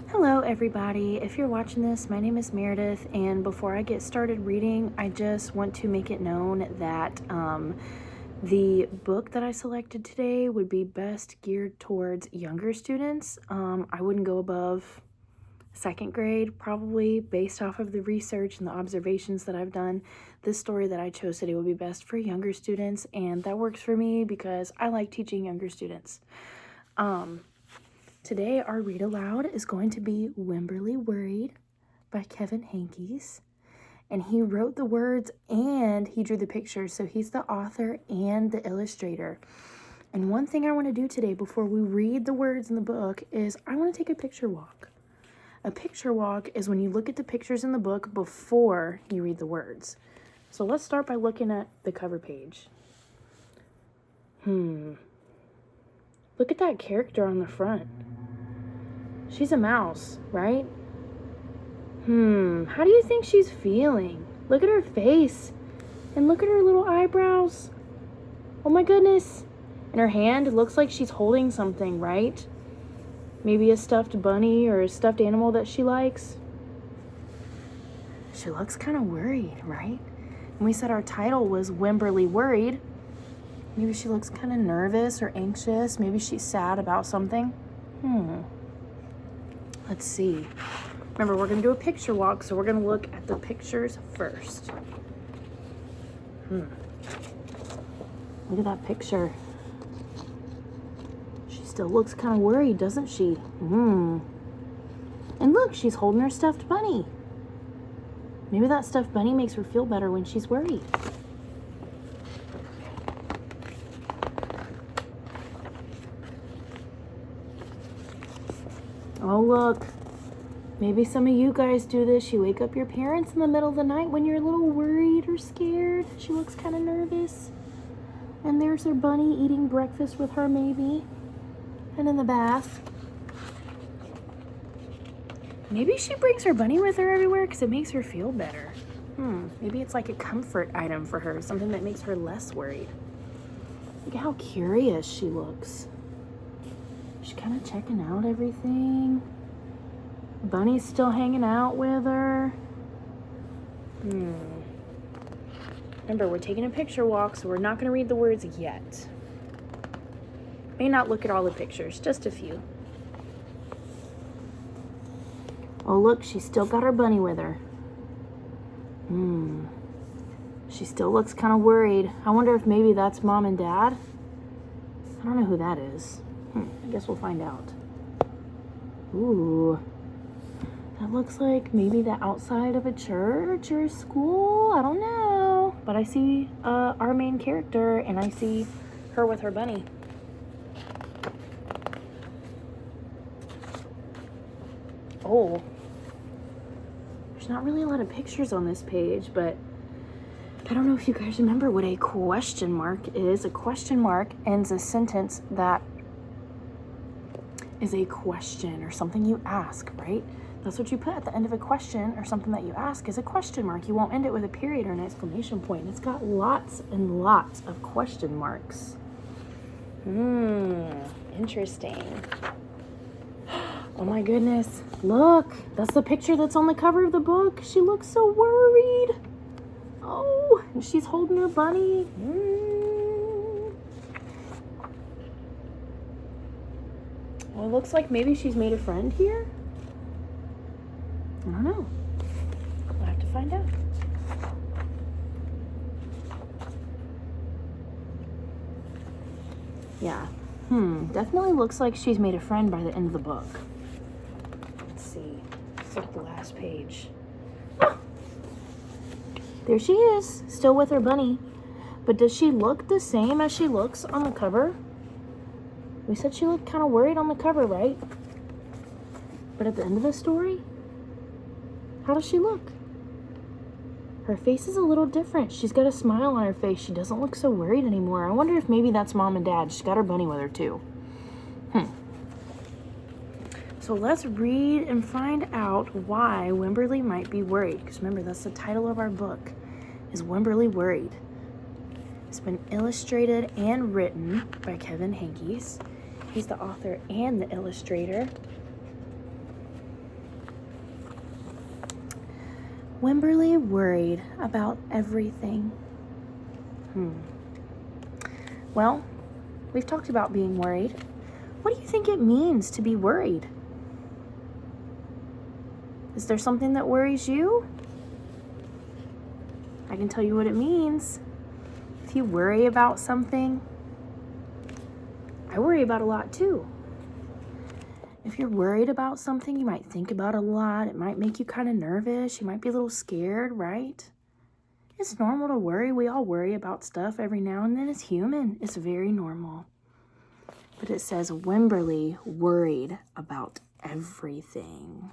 Hello everybody, if you're watching this, my name is Meredith, and before I get started reading, I just want to make it known that the book that I selected today would be best geared towards younger students. I wouldn't go above second grade, probably, based off of the research and the observations that I've done. This story that I chose today would be best for younger students, and that works for me because I like teaching younger students. Today, our read aloud is going to be Wemberly Worried by Kevin Henkes. And he wrote the words and he drew the pictures, so he's the author and the illustrator. And one thing I want to do today before we read the words in the book is I want to take a picture walk. A picture walk is when you look at the pictures in the book before you read the words. So let's start by looking at the cover page. Look at that character on the front. She's a mouse, right? How do you think she's feeling? Look at her face. And look at her little eyebrows. Oh my goodness. And her hand, it looks like she's holding something, right? Maybe a stuffed bunny or a stuffed animal that she likes. She looks kind of worried, right? And we said our title was Wemberly Worried. Maybe she looks kind of nervous or anxious. Maybe she's sad about something. Let's see. Remember, we're going to do a picture walk, so we're going to look at the pictures first. Look at that picture. She still looks kind of worried, doesn't she? And look, she's holding her stuffed bunny. Maybe that stuffed bunny makes her feel better when she's worried. Oh, look. Maybe some of you guys do this. You wake up your parents in the middle of the night when you're a little worried or scared. She looks kind of nervous. And there's her bunny eating breakfast with her, maybe. And in the bath. Maybe she brings her bunny with her everywhere because it makes her feel better. Maybe it's like a comfort item for her, something that makes her less worried. Look at how curious she looks. She's kind of checking out everything. Bunny's still hanging out with her. Remember, we're taking a picture walk, so we're not going to read the words yet. May not look at all the pictures, just a few. Oh, look, she's still got her bunny with her. She still looks kind of worried. I wonder if maybe that's mom and dad. I don't know who that is. I guess we'll find out. Ooh. That looks like maybe the outside of a church or a school. I don't know. But I see our main character, and I see her with her bunny. Oh. There's not really a lot of pictures on this page, but I don't know if you guys remember what a question mark is. A question mark ends a sentence that is a question or something you ask, right? That's what you put at the end of a question or something that you ask is a question mark. You won't end it with a period or an exclamation point. It's got lots and lots of question marks. Interesting. Oh my goodness. Look, that's the picture that's on the cover of the book. She looks so worried. Oh, and she's holding her bunny. Well, it looks like maybe she's made a friend here. I don't know. We'll have to find out. Yeah. Definitely looks like she's made a friend by the end of the book. Let's see. Let's look at the last page. There she is, still with her bunny. But does she look the same as she looks on the cover? We said she looked kind of worried on the cover, right? But at the end of the story, how does she look? Her face is a little different. She's got a smile on her face. She doesn't look so worried anymore. I wonder if maybe that's mom and dad. She's got her bunny with her too. So let's read and find out why Wemberly might be worried. Because remember, that's the title of our book, is Wemberly Worried. It's been illustrated and written by Kevin Henkes. He's the author and the illustrator. Wemberly worried about everything. Well, we've talked about being worried. What do you think it means to be worried? Is there something that worries you? I can tell you what it means. If you worry about something, I worry about a lot too. If you're worried about something, you might think about it a lot. It might make you kind of nervous. You might be a little scared, right? It's normal to worry. We all worry about stuff every now and then. It's human. It's very normal. But it says Wemberly worried about everything.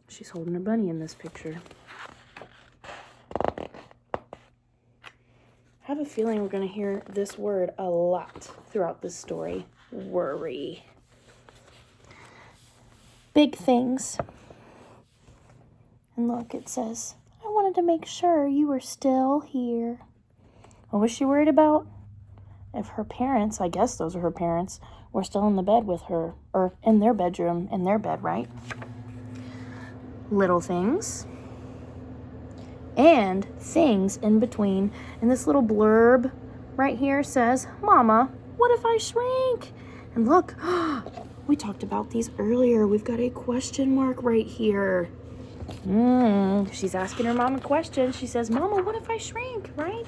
She's holding a bunny in this picture. I have a feeling we're going to hear this word a lot throughout this story. Worry. Big things. And look, it says, I wanted to make sure you were still here. What was she worried about? If her parents, I guess those are her parents, were still in the bed with her, or in their bedroom, in their bed, right? Little things. And things in between. And this little blurb right here says, Mama, what if I shrink? And look, we talked about these earlier. We've got a question mark right here. She's asking her mom a question. She says, Mama, what if I shrink, right?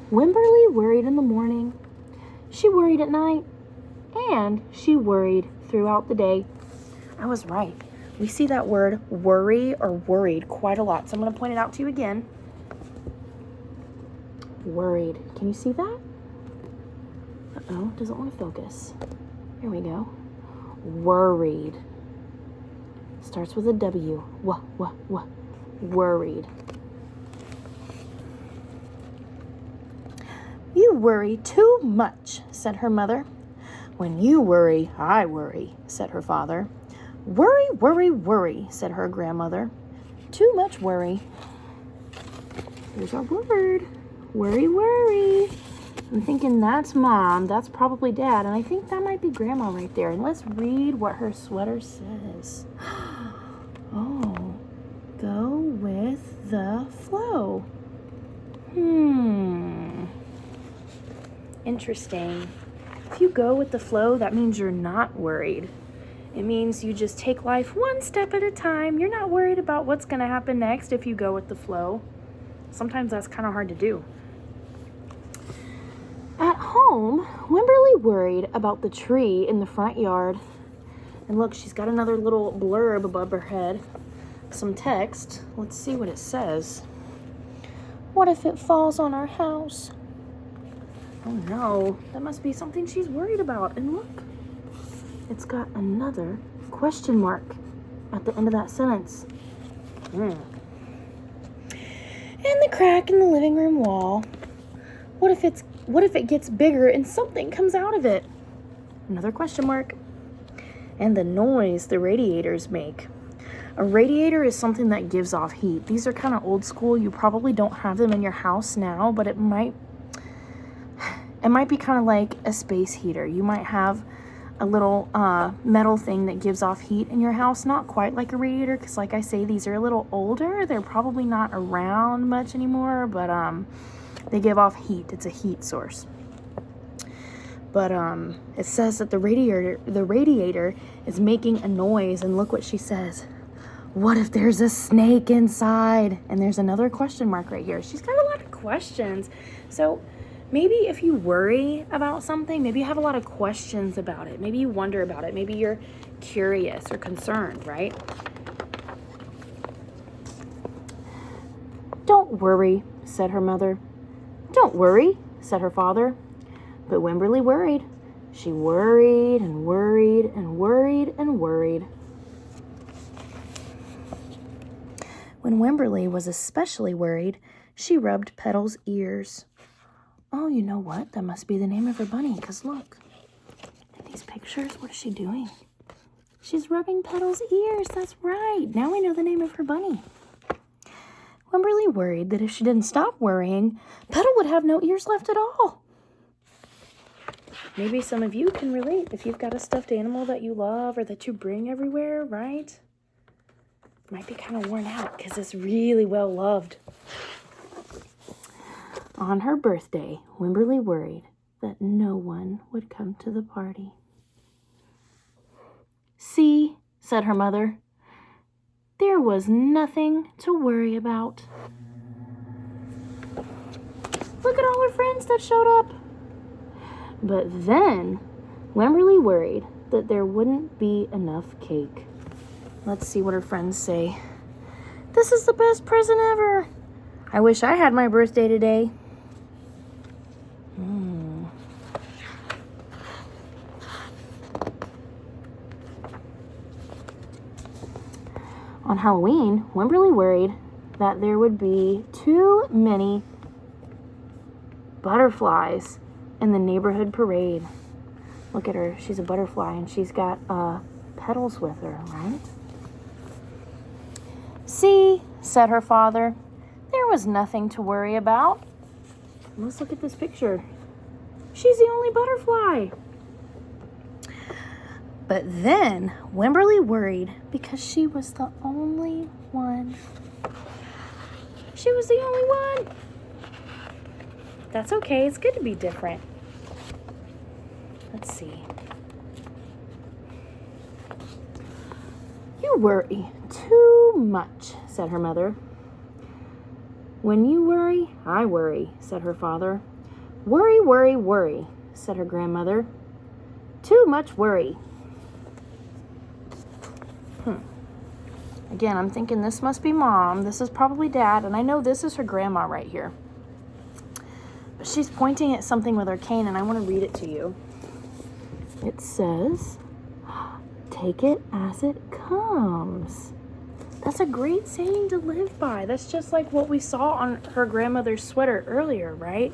Wemberly worried in the morning. She worried at night. And she worried throughout the day. I was right. We see that word worry or worried quite a lot. So I'm going to point it out to you again. Worried. Can you see that? Uh-oh, doesn't want to focus. Here we go. Worried. Starts with a W. Worried. You worry too much, said her mother. When you worry, I worry, said her father. Worry, worry, worry, said her grandmother. Too much worry. Here's our word. Worry, worry. I'm thinking that's mom. That's probably dad. And I think that might be grandma right there. And let's read what her sweater says. Oh, go with the flow. Interesting. If you go with the flow, that means you're not worried. It means you just take life one step at a time. You're not worried about what's going to happen next if you go with the flow. Sometimes that's kind of hard to do. At home, Wemberly worried about the tree in the front yard. And look, she's got another little blurb above her head. Some text. Let's see what it says. What if it falls on our house? Oh no, that must be something she's worried about. And look, it's got another question mark at the end of that sentence. And the crack in the living room wall. What if it gets bigger and something comes out of it? Another question mark. And the noise the radiators make. A radiator is something that gives off heat. These are kind of old school. You probably don't have them in your house now, but it might be kind of like a space heater. You might have a little metal thing that gives off heat in your house. Not quite like a radiator, because like I say, these are a little older. They're probably not around much anymore, but they give off heat. It's a heat source. But it says that the radiator is making a noise, and look what she says. What if there's a snake inside? And there's another question mark right here. She's got a lot of questions. So maybe if you worry about something, maybe you have a lot of questions about it. Maybe you wonder about it. Maybe you're curious or concerned, right? Don't worry, said her mother. Don't worry, said her father. But Wemberly worried. She worried and worried and worried and worried. When Wemberly was especially worried, she rubbed Petal's ears. Oh, you know what? That must be the name of her bunny, because look. In these pictures, what is she doing? She's rubbing Petal's ears. That's right. Now we know the name of her bunny. Wemberly worried that if she didn't stop worrying, Petal would have no ears left at all. maybe some of you can relate if you've got a stuffed animal that you love or that you bring everywhere, right? Might be kind of worn out because it's really well loved. On her birthday, Wemberly worried that no one would come to the party. "See," said her mother, "there was nothing to worry about. Look at all her friends that showed up." But then Wemberly worried that there wouldn't be enough cake. Let's see what her friends say. "This is the best present ever. I wish I had my birthday today." On Halloween, Wemberly worried that there would be too many butterflies in the neighborhood parade. Look at her. She's a butterfly, and she's got petals with her, right? "See," said her father, "there was nothing to worry about." Let's look at this picture. She's the only butterfly. But then Wemberly worried because she was the only one. She was the only one. That's okay. It's good to be different. Let's see. "You worry too much," said her mother. "When you worry, I worry," said her father. "Worry, worry, worry," said her grandmother. "Too much worry." Again, I'm thinking this must be Mom. This is probably Dad, and I know this is her grandma right here. But she's pointing at something with her cane, and I want to read it to you. It says, "Take it as it comes." That's a great saying to live by. That's just like what we saw on her grandmother's sweater earlier, right?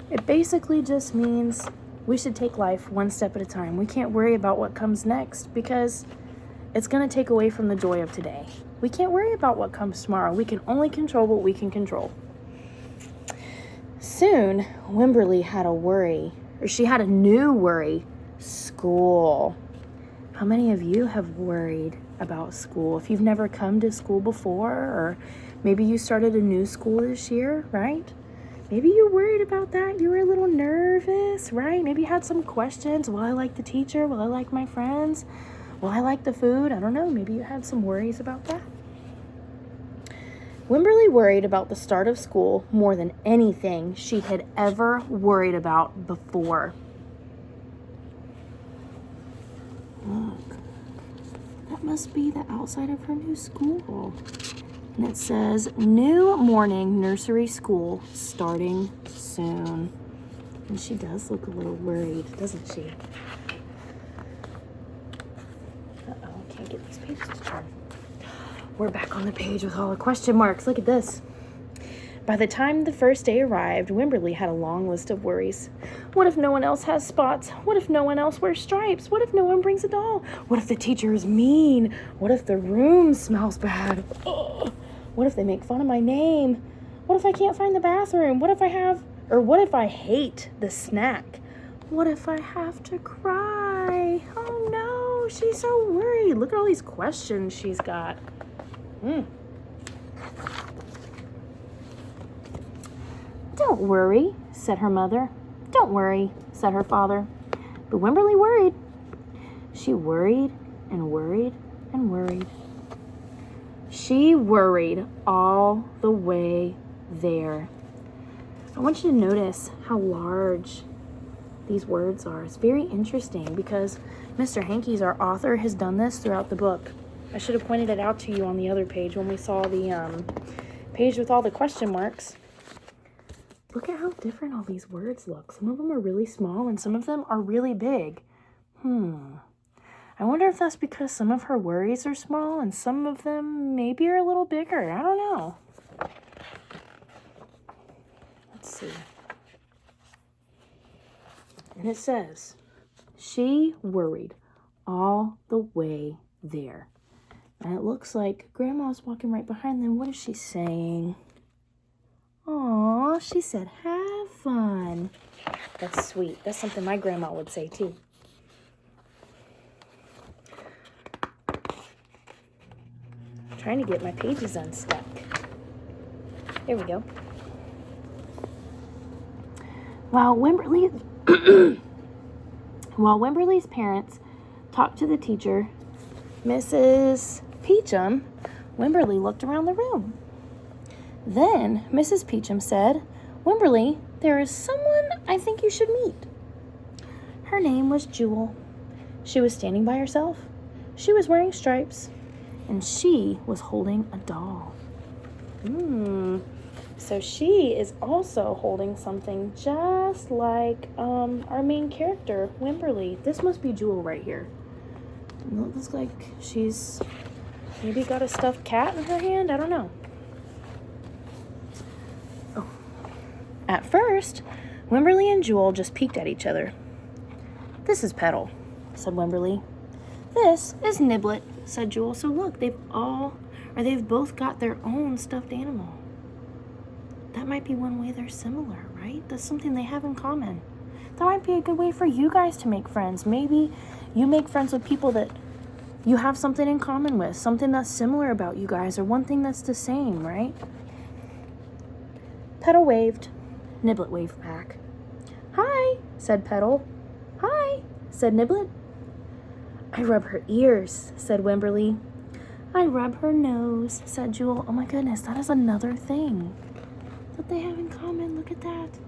It basically just means we should take life one step at a time. We can't worry about what comes next because it's going to take away from the joy of today. We can't worry about what comes tomorrow. We can only control what we can control. Soon, Wemberly had a worry, or she had a new worry: school. How many of you have worried about school? If you've never come to school before, or maybe you started a new school this year, right? Maybe you worried about that. You were a little nervous, right? Maybe you had some questions. Will I like the teacher? Will I like my friends? Will I like the food? I don't know. Maybe you had some worries about that. Wemberly worried about the start of school more than anything she had ever worried about before. Look, that must be the outside of her new school. And it says, "New morning nursery school starting soon." And she does look a little worried, doesn't she? Can't get these pages to turn. We're back on the page with all the question marks. Look at this. By the time the first day arrived, Wemberly had a long list of worries. What if no one else has spots? What if no one else wears stripes? What if no one brings a doll? What if the teacher is mean? What if the room smells bad? Ugh. What if they make fun of my name? What if I can't find the bathroom? What if I hate the snack? What if I have to cry? Oh no, she's so worried. Look at all these questions she's got. "Don't worry," said her mother. "Don't worry," said her father. But Wemberly worried. She worried and worried and worried. She worried all the way there. I want you to notice how large these words are. It's very interesting because Mr. Henkes, our author, has done this throughout the book. I should have pointed it out to you on the other page when we saw the page with all the question marks. Look at how different all these words look. Some of them are really small and some of them are really big. I wonder if that's because some of her worries are small and some of them maybe are a little bigger. I don't know. Let's see. And it says, she worried all the way there. And it looks like Grandma's walking right behind them. What is she saying? Aw, she said, have fun. That's sweet. That's something my grandma would say too. I'm trying to get my pages unstuck. There we go. While Wemberly's parents talked to the teacher, Mrs. Peachum, Wemberly looked around the room. Then Mrs. Peachum said, "Wemberly, there is someone I think you should meet." Her name was Jewel. She was standing by herself. She was wearing stripes, and she was holding a doll. So she is also holding something just like our main character, Wemberly. This must be Jewel right here. It looks like she's maybe got a stuffed cat in her hand. I don't know. Oh. At first, Wemberly and Jewel just peeked at each other. "This is Petal," said Wemberly. "This is Niblet," said Jewel. So look, they've both got their own stuffed animal. That might be one way they're similar, right? That's something they have in common. That might be a good way for you guys to make friends. Maybe you make friends with people that you have something in common with, something that's similar about you guys, or one thing that's the same, right? Petal waved. Niblet waved back. "Hi," said Petal. "Hi," said Niblet. "I rub her ears," said Wemberly. "I rub her nose," said Jewel. Oh my goodness, that is another thing that they have in common. Look at that.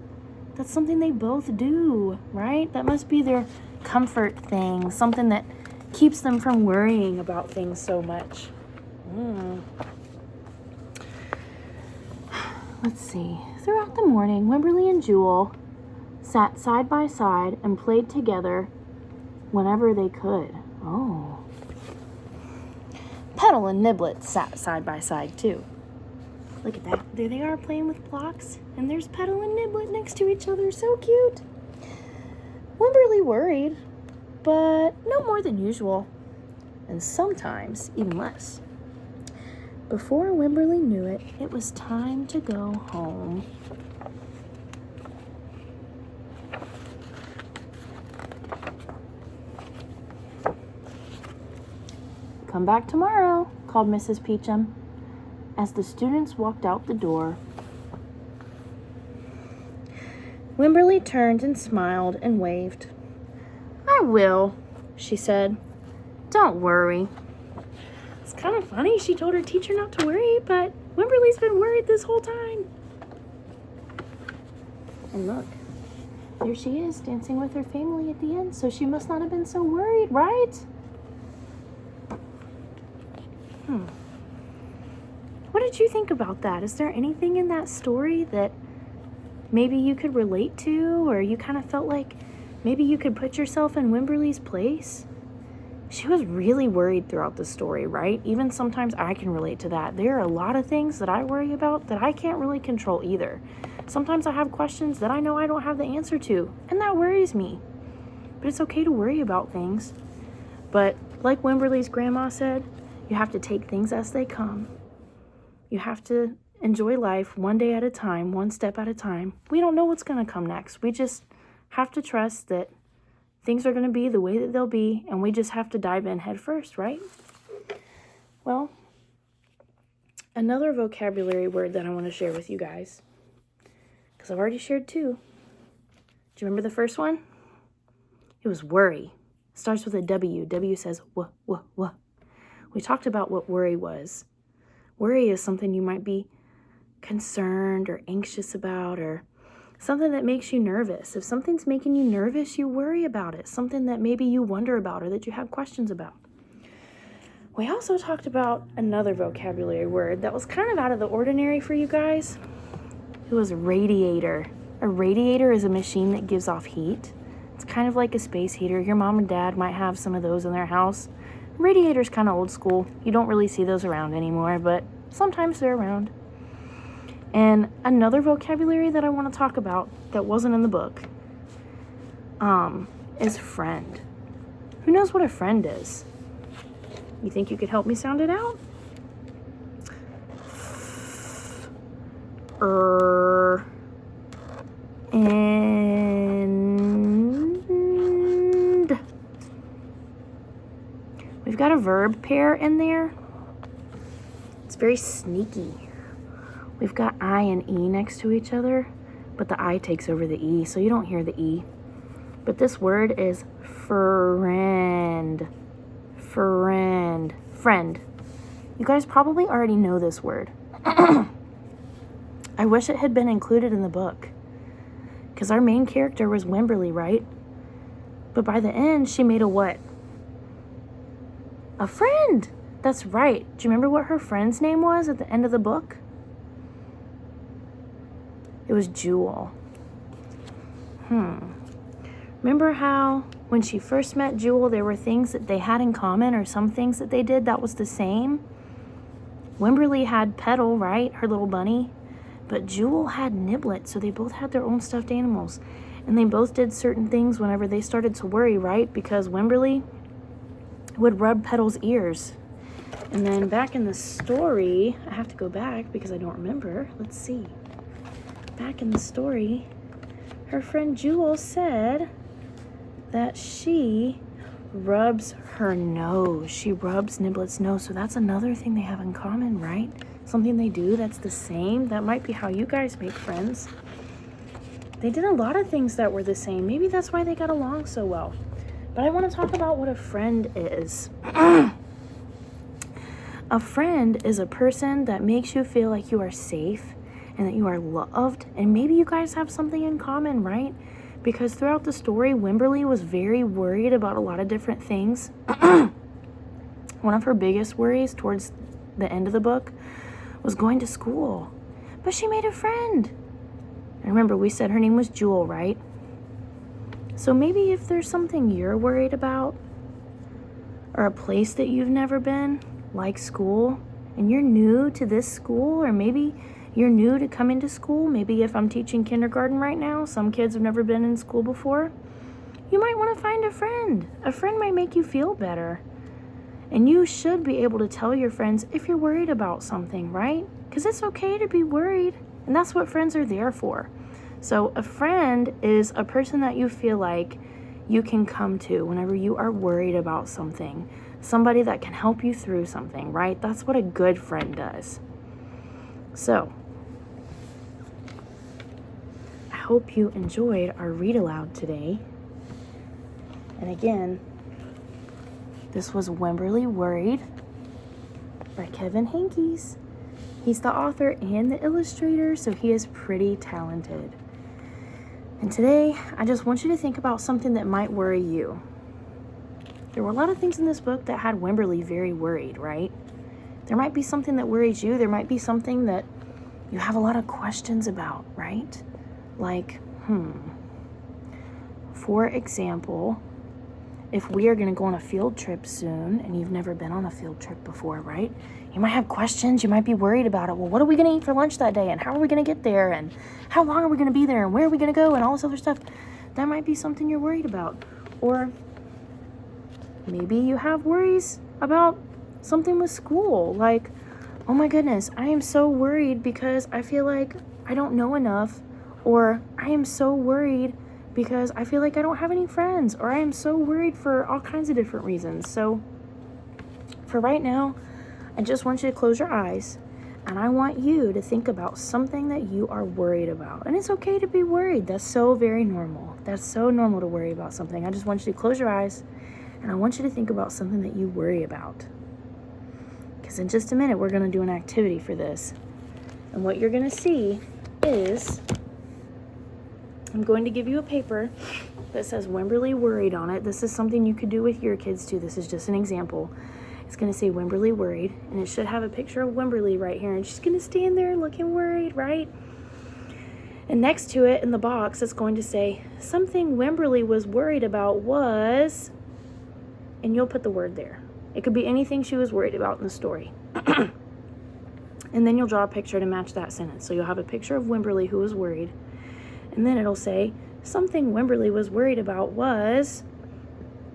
That's something they both do, right? That must be their comfort thing, something that keeps them from worrying about things so much. Let's see. Throughout the morning, Wemberly and Jewel sat side by side and played together whenever they could. Oh. Petal and Niblet sat side by side too. Look at that. There they are playing with blocks, and there's Petal and Niblet next to each other. So cute. Wemberly worried, but no more than usual, and sometimes even less. Before Wemberly knew it, it was time to go home. "Come back tomorrow," called Mrs. Peachum as the students walked out the door. Wemberly turned and smiled and waved. "I will," she said. "Don't worry." It's kind of funny. She told her teacher not to worry, but Wemberly's been worried this whole time. And look, there she is dancing with her family at the end, so she must not have been so worried, right? What did you think about that? Is there anything in that story that maybe you could relate to, or you kind of felt like maybe you could put yourself in Wemberly's place? She was really worried throughout the story, right? Even sometimes I can relate to that. There are a lot of things that I worry about that I can't really control either. Sometimes I have questions that I know I don't have the answer to, and that worries me. But it's okay to worry about things. But like Wemberly's grandma said, you have to take things as they come. You have to enjoy life one day at a time, one step at a time. We don't know what's going to come next. We just have to trust that things are going to be the way that they'll be, and we just have to dive in head first, right? Well, another vocabulary word that I want to share with you guys, because I've already shared two. Do you remember the first one? It was worry. It starts with a W. W says w. We talked about what worry was. Worry is something you might be concerned or anxious about, or something that makes you nervous. If something's making you nervous, you worry about it. Something that maybe you wonder about or that you have questions about. We also talked about another vocabulary word that was kind of out of the ordinary for you guys. It was radiator. A radiator is a machine that gives off heat. It's kind of like a space heater. Your mom and dad might have some of those in their house. Radiator's kind of old school. You don't really see those around anymore, but sometimes they're around. And another vocabulary that I want to talk about that wasn't in the book is friend. Who knows what a friend is? You think you could help me sound it out? And We've got a verb pair in there. It's very sneaky. We've got I and E next to each other, but the I takes over the E, so you don't hear the E. But this word is friend. Friend. Friend. You guys probably already know this word. I wish it had been included in the book, because our main character was Wemberly, right? But by the end, she made a what? A friend. That's right. Do you remember what her friend's name was at the end of the book? It was Jewel. Remember how when she first met Jewel, there were things that they had in common, or some things that they did that was the same? Wemberly had Petal, right? Her little bunny. But Jewel had Niblet, so they both had their own stuffed animals. And they both did certain things whenever they started to worry, right? Because Wemberly would rub Petal's ears. And then back in the story, I have to go back because I don't remember. Let's see. Back in the story, her friend Jewel said that she rubs her nose. She rubs Niblet's nose. So that's another thing they have in common, right? Something they do that's the same. That might be how you guys make friends. They did a lot of things that were the same. Maybe that's why they got along so well. But I want to talk about what a friend is. A friend is a person that makes you feel like you are safe and that you are loved. And maybe you guys have something in common, right? Because throughout the story, Wemberly was very worried about a lot of different things. One of her biggest worries towards the end of the book was going to school. But she made a friend. And remember, we said her name was Jewel, right? So maybe if there's something you're worried about, or a place that you've never been, like school, and you're new to this school, or maybe you're new to coming to school, maybe if I'm teaching kindergarten right now, some kids have never been in school before, you might want to find a friend. A friend might make you feel better. And you should be able to tell your friends if you're worried about something, right? Because it's okay to be worried. And that's what friends are there for. So a friend is a person that you feel like you can come to whenever you are worried about something. Somebody that can help you through something, right? That's what a good friend does. So, I hope you enjoyed our read aloud today. And again, this was Wemberly Worried by Kevin Henkes. He's the author and the illustrator, so he is pretty talented. And today, I just want you to think about something that might worry you. There were a lot of things in this book that had Wemberly very worried, right? There might be something that worries you. There might be something that you have a lot of questions about, right? Like, for example, if we are going to go on a field trip soon, and you've never been on a field trip before, right? You might have questions. You might be worried about it. Well, what are we going to eat for lunch that day? And how are we going to get there? And how long are we going to be there? And where are we going to go? And all this other stuff. That might be something you're worried about. Or maybe you have worries about something with school. Like, oh my goodness, I am so worried because I feel like I don't know enough. Or I am so worried because I feel like I don't have any friends, or I am so worried for all kinds of different reasons. So for right now, I just want you to close your eyes, and I want you to think about something that you are worried about. And it's okay to be worried. That's so very normal. That's so normal to worry about something. I just want you to close your eyes, and I want you to think about something that you worry about. Because in just a minute, we're going to do an activity for this. And what you're going to see is, I'm going to give you a paper that says Wemberly Worried on it. This is something you could do with your kids too. This is just an example. It's going to say Wemberly Worried, and it should have a picture of Wemberly right here, and she's going to stand there looking worried, right? And next to it in the box, it's going to say something Wemberly was worried about was, and you'll put the word there. It could be anything she was worried about in the story. And then you'll draw a picture to match that sentence. So you'll have a picture of Wemberly who was worried. And then it'll say, something Wemberly was worried about was,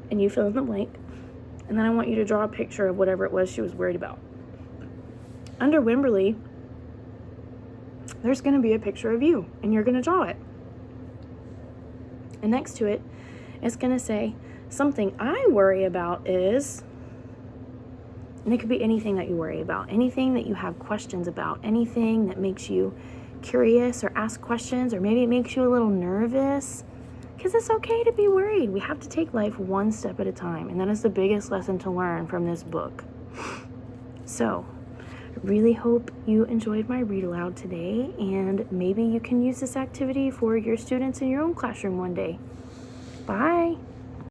and you fill in the blank. And then I want you to draw a picture of whatever it was she was worried about. Under Wemberly, there's going to be a picture of you, and you're going to draw it. And next to it, it's going to say, something I worry about is, And it could be anything that you worry about, anything that you have questions about, anything that makes you curious or ask questions, or maybe it makes you a little nervous, because it's okay to be worried. We have to take life one step at a time, and that is the biggest lesson to learn from this book. So, I really hope you enjoyed my read aloud today, and maybe you can use this activity for your students in your own classroom one day. Bye!